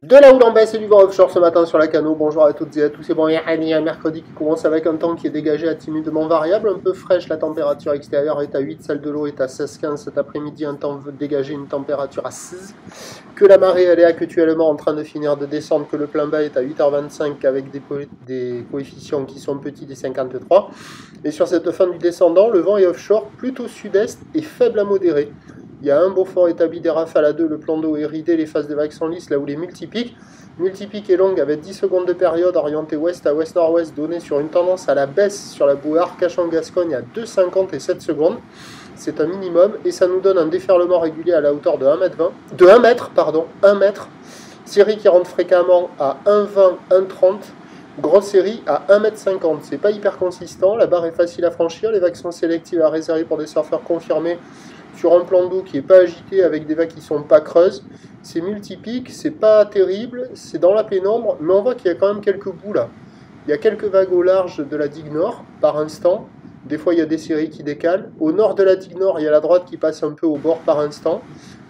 De la houle en baisse et du vent offshore ce matin sur la Cano. Bonjour à toutes et à tous. C'est bon, il y a un mercredi qui commence avec un temps qui est dégagé à timidement variable, un peu fraîche. La température extérieure est à 8, celle de l'eau est à 16-15 cet après-midi. Un temps dégagé, une température à 6. Que la marée elle est actuellement en train de finir de descendre, que le plein bas est à 8h25 avec des coefficients qui sont petits des 53. Et sur cette fin du descendant, le vent est offshore plutôt sud-est et faible à modéré. Il y a un beau fort établi des rafales à 2, le plan d'eau est ridé, les phases de vagues sont lisses, là où les multipiques. Multipique est longue avec 10 secondes de période orientée ouest à ouest-nord-ouest, donnée sur une tendance à la baisse sur la bouée Arcachon-Gascogne à 2,50 et 7 secondes. C'est un minimum et ça nous donne un déferlement régulier à la hauteur de 1 mètre, 1 mètre. Série qui rentre fréquemment à 1,20, 1,30. Grosse série à 1,50 m. C'est pas hyper consistant, la barre est facile à franchir, les vagues sont sélectives à réserver pour des surfeurs confirmés sur un plan d'eau qui n'est pas agité avec des vagues qui sont pas creuses. C'est multipique, c'est pas terrible, c'est dans la pénombre, mais on voit qu'il y a quand même quelques bouts là. Il y a quelques vagues au large de la digue nord par instant. Des fois il y a des séries qui décalent. Au nord de la digue nord, il y a la droite qui passe un peu au bord par instant.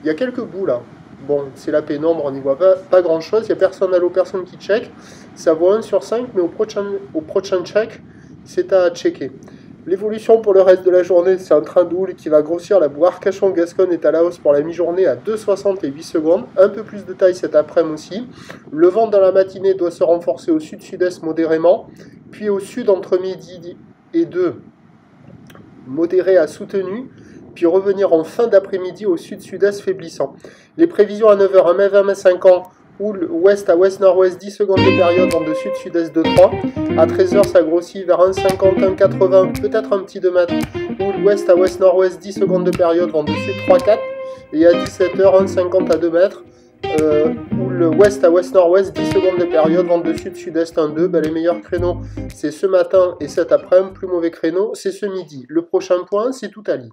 Il y a quelques bouts là. Bon, c'est la pénombre, on n'y voit pas grand chose. Il n'y a personne à l'eau, personne qui check. Ça vaut 1 sur 5, mais au prochain check, c'est à checker. L'évolution pour le reste de la journée, c'est un train de houle qui va grossir. La bouée Arcachon-Gascogne est à la hausse pour la mi-journée à 2,60 et 8 secondes. Un peu plus de taille cet après-midi aussi. Le vent dans la matinée doit se renforcer au sud-sud-est modérément. Puis au sud, entre midi et 2, modéré à soutenu. Puis revenir en fin d'après-midi au sud-sud-est faiblissant. Les prévisions à 9h, 1m20, houle ouest à ouest-nord-ouest, 10 secondes de période, vent de sud-sud-est de 3. À 13h, ça grossit vers 1,50, 1,80, peut-être un petit 2 mètres. Houle ouest à ouest-nord-ouest, 10 secondes de période, vent de sud 3, 4. Et à 17h, 1,50 à 2 mètres. Houle ouest à ouest-nord-ouest, 10 secondes de période, vent de sud-sud-est 1, 2. Les meilleurs créneaux, c'est ce matin et cet après-midi. Plus mauvais créneau, c'est ce midi. Le prochain point, c'est Toutali.